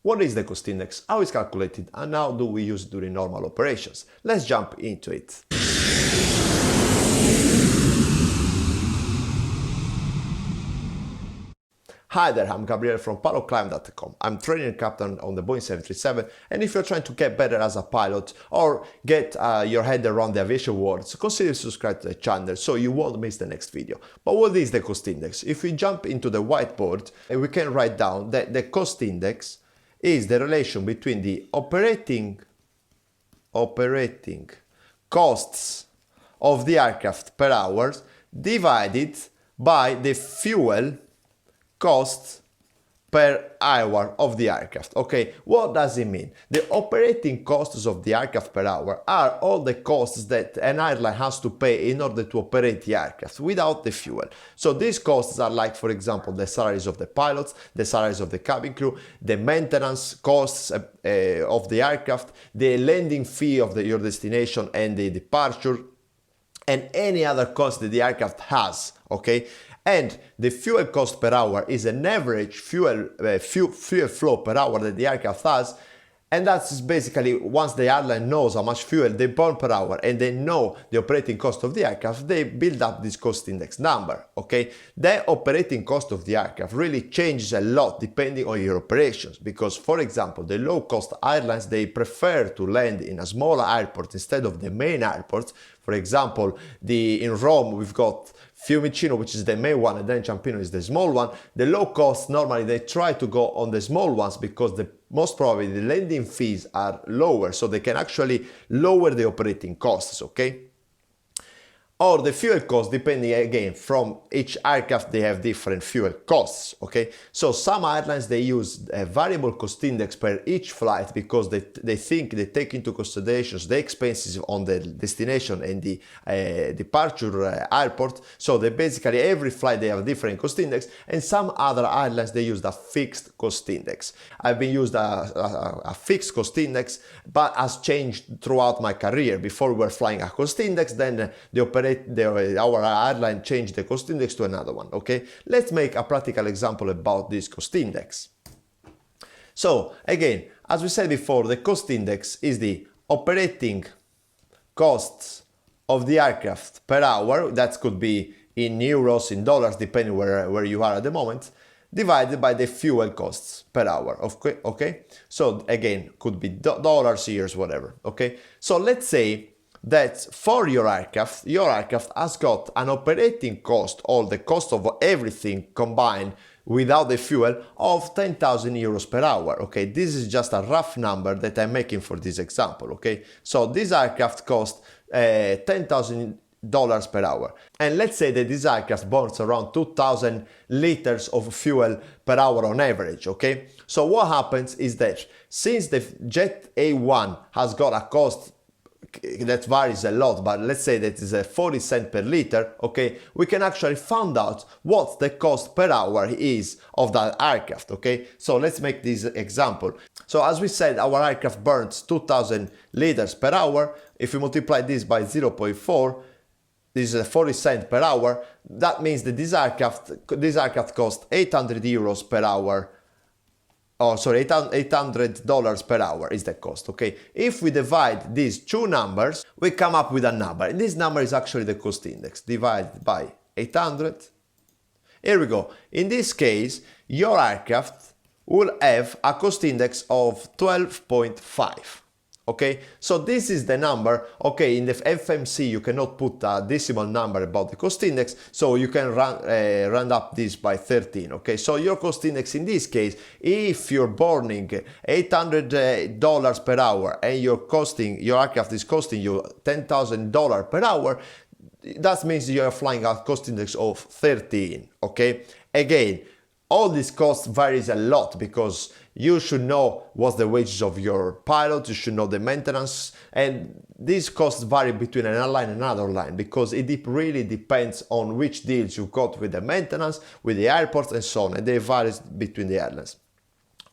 What is the cost index, how it's calculated, and how do we use it during normal operations? Let's jump into it. Hi there, I'm Gabriele from PILOTCLIMB.com. I'm training captain on the Boeing 737, and if you're trying to get better as a pilot or get your head around the aviation world, so consider subscribe to the channel so you won't miss the next video. But what is the cost index? If we jump into the whiteboard, we can write down that the cost index is the relation between the operating costs of the aircraft per hour divided by the fuel costs per hour of the aircraft. Okay, what does it mean? The operating costs of the aircraft per hour are all the costs that an airline has to pay in order to operate the aircraft without the fuel. So these costs are like, for example, the salaries of the pilots, the salaries of the cabin crew, the maintenance costs of the aircraft, the landing fee of your destination and the departure, and any other cost that the aircraft has. Okay. And the fuel cost per hour is an average fuel flow per hour that the aircraft has, and that's basically once the airline knows how much fuel they burn per hour and they know the operating cost of the aircraft, they build up this cost index number. Okay, the operating cost of the aircraft really changes a lot depending on your operations, because for example the low cost airlines, they prefer to land in a smaller airport instead of the main airport. For example, in Rome we've got Fiumicino, which is the main one, and then Ciampino is the small one. The low cost, normally they try to go on the small ones because most probably the landing fees are lower, so they can actually lower the operating costs, okay? Or the fuel cost, depending again from each aircraft, they have different fuel costs. Okay, so some airlines they use a variable cost index per each flight because they take into considerations the expenses on the destination and the departure airport. So they basically every flight they have a different cost index, and some other airlines they use a fixed cost index. I've been used a fixed cost index, but has changed throughout my career. Before we were flying a cost index, then our airline changed the cost index to another one. Okay, let's make a practical example about this cost index. So again, as we said before, the cost index is the operating costs of the aircraft per hour, that could be in euros, in dollars, depending where you are at the moment, divided by the fuel costs per hour. Okay, so again, could be dollars, years, whatever. Okay, so let's say that for your aircraft has got an operating cost, all the cost of everything combined without the fuel, of 10,000 euros per hour. Okay, this is just a rough number that I'm making for this example. Okay, so this aircraft cost $10,000 per hour, and let's say that this aircraft burns around 2,000 liters of fuel per hour on average. Okay, so what happens is that since the Jet A1 has got a cost that varies a lot, but let's say that is a 40 cents per liter, okay, we can actually find out what the cost per hour is of that aircraft. Okay, so let's make this example. So as we said, our aircraft burns 2,000 liters per hour. If we multiply this by 0.4, this is 40 cents per hour. That means that this aircraft costs 800 euros per hour. Oh, sorry, $800 per hour is the cost. Okay, if we divide these two numbers, we come up with a number, and this number is actually the cost index divided by 800. Here we go. In this case, your aircraft will have a cost index of 12.5. Okay, so this is the number. Okay, in the FMC you cannot put a decimal number about the cost index, so you can round up this by 13. Okay, so your cost index in this case, if you're burning $800 per hour and your aircraft is costing you $10,000 per hour, that means you are flying at cost index of 13. Okay, again, all these costs varies a lot because you should know what's the wages of your pilot, you should know the maintenance, and these costs vary between an airline and another airline because it really depends on which deals you got with the maintenance, with the airports and so on, and they vary between the airlines.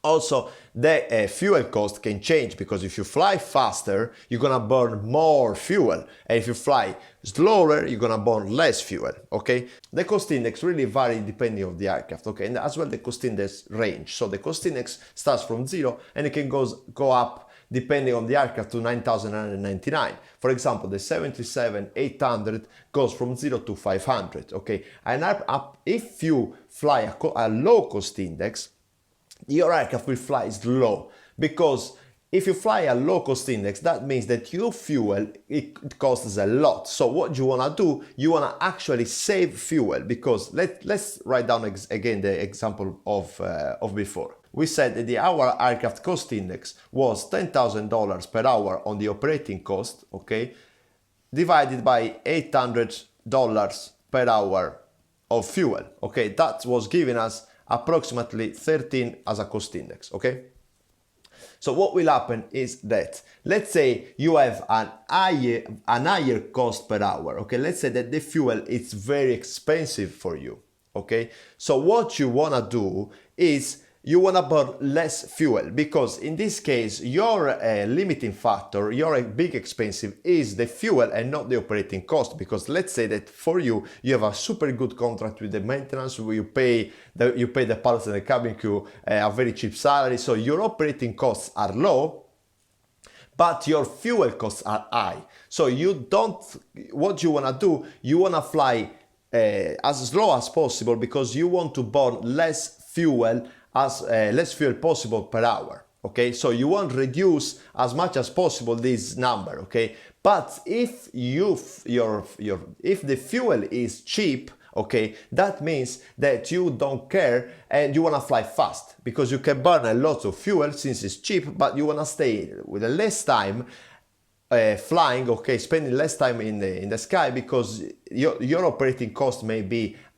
Also, the fuel cost can change, because if you fly faster, you're gonna burn more fuel, and if you fly slower, you're gonna burn less fuel, okay? The cost index really varies depending on the aircraft, okay? And as well the cost index range. So the cost index starts from 0 and it can go up depending on the aircraft to 9,999. For example, the 737-800 goes from 0 to 500, okay? And if you fly a low cost index, your aircraft will fly slow, because if you fly a low cost index, that means that your fuel, it costs a lot. So what you want to do, you want to actually save fuel, because let's write down again the example of before. We said that our aircraft cost index was $10,000 per hour on the operating cost, okay, divided by $800 per hour of fuel, okay. That was giving us approximately 13 as a cost index, okay? So what will happen is that, let's say you have an higher cost per hour, okay? Let's say that the fuel is very expensive for you, okay? So what you wanna do is you wanna burn less fuel, because in this case, your limiting factor, your big expensive is the fuel and not the operating cost. Because let's say that for you, you have a super good contract with the maintenance, where you pay the pilots and the cabin crew a very cheap salary, so your operating costs are low, but your fuel costs are high. So what you wanna do, you wanna fly as slow as possible, because you want to burn less fuel possible per hour, okay? So you want to reduce as much as possible this number, okay? But if if the fuel is cheap, okay, that means that you don't care and you want to fly fast, because you can burn a lot of fuel since it's cheap, but you want to stay with less time flying, okay, spending less time in the sky, because your operating costs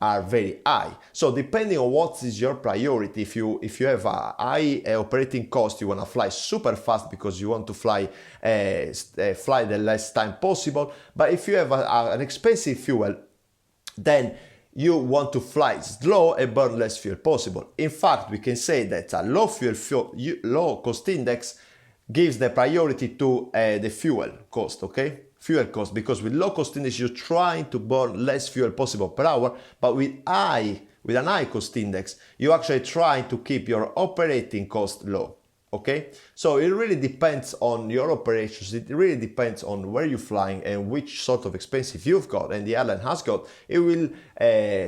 are very high. So depending on what is your priority, if you have a high operating cost, you want to fly super fast because you want to fly the less time possible. But if you have an expensive fuel, then you want to fly slow and burn less fuel possible. In fact, we can say that a low cost index gives the priority to the fuel cost, okay? Fuel cost, because with low cost index, you're trying to burn less fuel possible per hour, but with an high cost index, you're actually trying to keep your operating cost low, okay? So it really depends on your operations, it really depends on where you're flying and which sort of expensive you've got and the airline has got. It will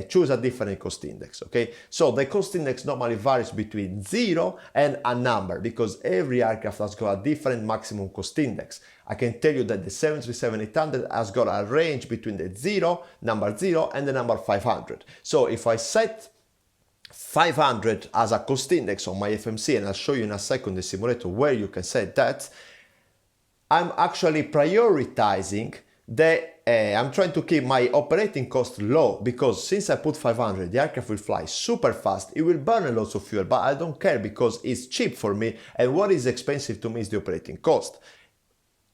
choose a different cost index, okay? So the cost index normally varies between 0 and a number, because every aircraft has got a different maximum cost index. I can tell you that the 737-800 has got a range between the number 0 and the number 500. So if I set 500 as a cost index on my FMC, and I'll show you in a second the simulator where you can set that, I'm actually prioritizing I'm trying to keep my operating cost low, because since I put 500, the aircraft will fly super fast, it will burn a lot of fuel, but I don't care, because it's cheap for me, and what is expensive to me is the operating cost.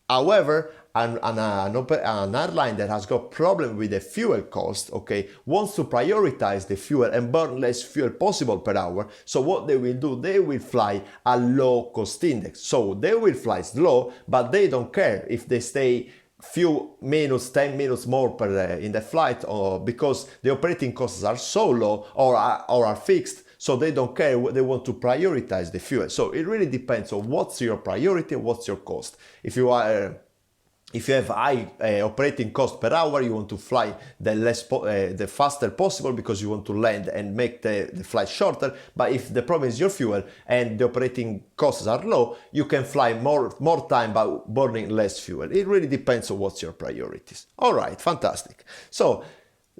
However, an airline that has got problem with the fuel cost, okay, wants to prioritize the fuel and burn less fuel possible per hour. So what they will do, they will fly a low cost index. So they will fly slow, but they don't care if they stay few minutes, 10 minutes more in the flight, or because the operating costs are so low or are fixed. So they don't care, they want to prioritize the fuel. So it really depends on what's your priority, what's your cost. If you have high operating cost per hour, you want to fly the faster possible, because you want to land and make the flight shorter. But if the problem is your fuel and the operating costs are low, you can fly more time by burning less fuel. It really depends on what's your priorities. All right, fantastic. So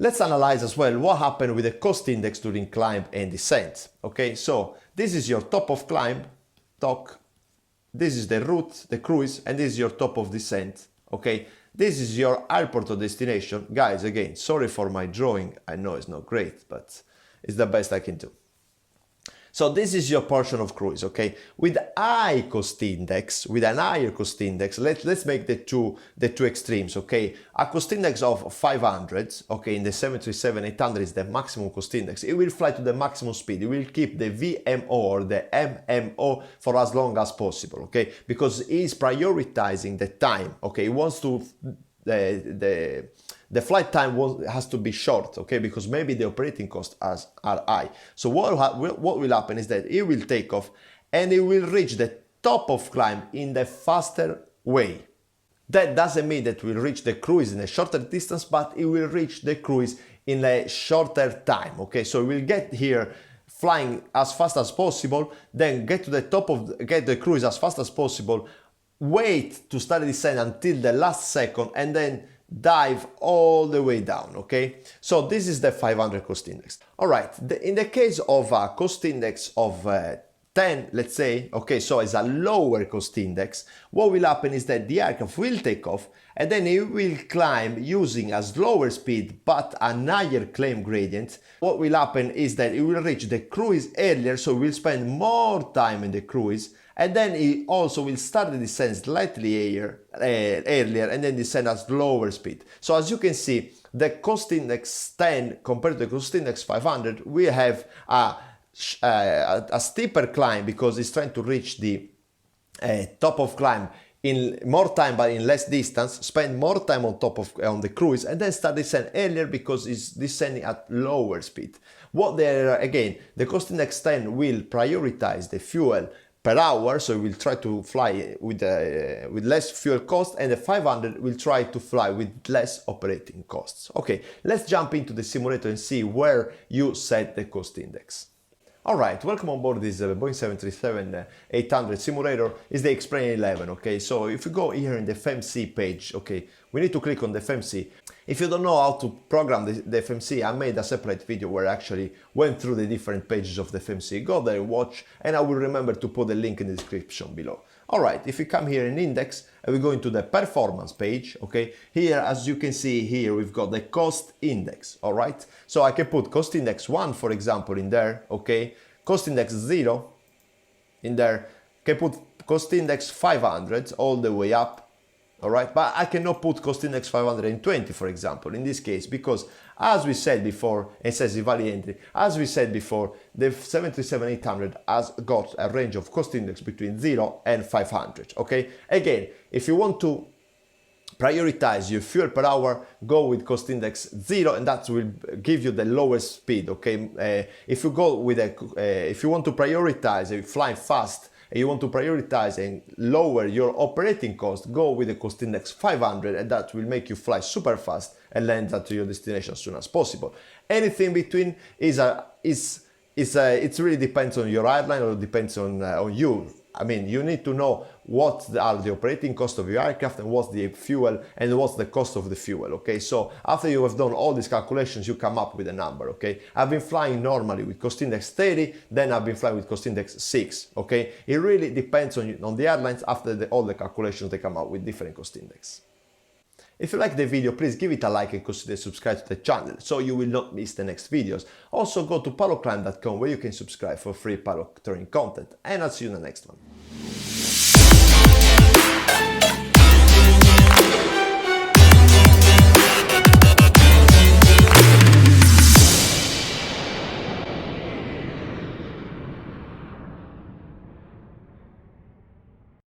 let's analyze as well what happened with the cost index during climb and descent. Okay, so this is your top of climb, this is the route, the cruise, and this is your top of descent. Okay, this is your airport or destination. Guys, again, sorry for my drawing. I know it's not great, but it's the best I can do. So this is your portion of cruise, okay? With high cost index, with an higher cost index, let's make the two extremes, okay? A cost index of 500, okay, in the 737-800 is the maximum cost index. It will fly to the maximum speed. It will keep the VMO or the MMO for as long as possible, okay? Because it is prioritizing the time, okay? It wants to the flight time has to be short, okay, because maybe the operating costs are high. So what will happen is that it will take off and it will reach the top of climb in the faster way. That doesn't mean that we'll reach the cruise in a shorter distance, but it will reach the cruise in a shorter time, okay? So we'll get here flying as fast as possible, then get to the top get the cruise as fast as possible, wait to start the descent until the last second, and then dive all the way down, okay? So this is the 500 cost index. All right, in the case of a cost index of 10, let's say, okay, so it's a lower cost index, what will happen is that the aircraft will take off and then it will climb using a slower speed but a higher climb gradient. What will happen is that it will reach the cruise earlier, so we'll spend more time in the cruise, and then it also will start the descent slightly earlier and then descend at slower speed. So as you can see, the cost index 10 compared to the cost index 500, we have a steeper climb because it's trying to reach the top of climb in more time but in less distance, spend more time on the cruise, and then start descend earlier because it's descending at lower speed. Again, the cost index 10 will prioritize the fuel per hour, so we'll try to fly with less fuel cost, and the 500 will try to fly with less operating costs. Okay, let's jump into the simulator and see where you set the cost index. Alright, welcome on board this Boeing 737-800 simulator. Is the Explain 11, okay? So if you go here in the FMC page, okay, we need to click on the FMC. If you don't know how to program the FMC, I made a separate video where I actually went through the different pages of the FMC. Go there, watch, and I will remember to put the link in the description below. Alright, if you come here in index and we go into the performance page, okay, here as you can see here we've got the cost index, alright? So I can put cost index 1 for example in there, okay, cost index 0 in there, can put cost index 500 all the way up, alright, but I cannot put cost index 520 for example in this case, because as we said before, it says valid entry, as we said before, the 737-800 has got a range of cost index between 0 and 500, okay? Again, if you want to prioritize your fuel per hour, go with cost index 0, and that will give you the lowest speed, okay? If you go with if you want to prioritize flying fast, and you want to prioritize and lower your operating cost, go with the cost index 500, and that will make you fly super fast and land at your destination as soon as possible. Anything between it really depends on your airline, or depends on you. I mean, you need to know what are the operating costs of your aircraft and what's the fuel and what's the cost of the fuel, okay? So after you have done all these calculations, you come up with a number, okay? I've been flying normally with cost index 30, then I've been flying with cost index 6, okay? It really depends on the airlines. After all the calculations, they come out with different cost index. If you like the video, please give it a like and consider subscribe to the channel so you will not miss the next videos. Also go to PILOTCLIMB.com where you can subscribe for free pilot training content, and I'll see you in the next one.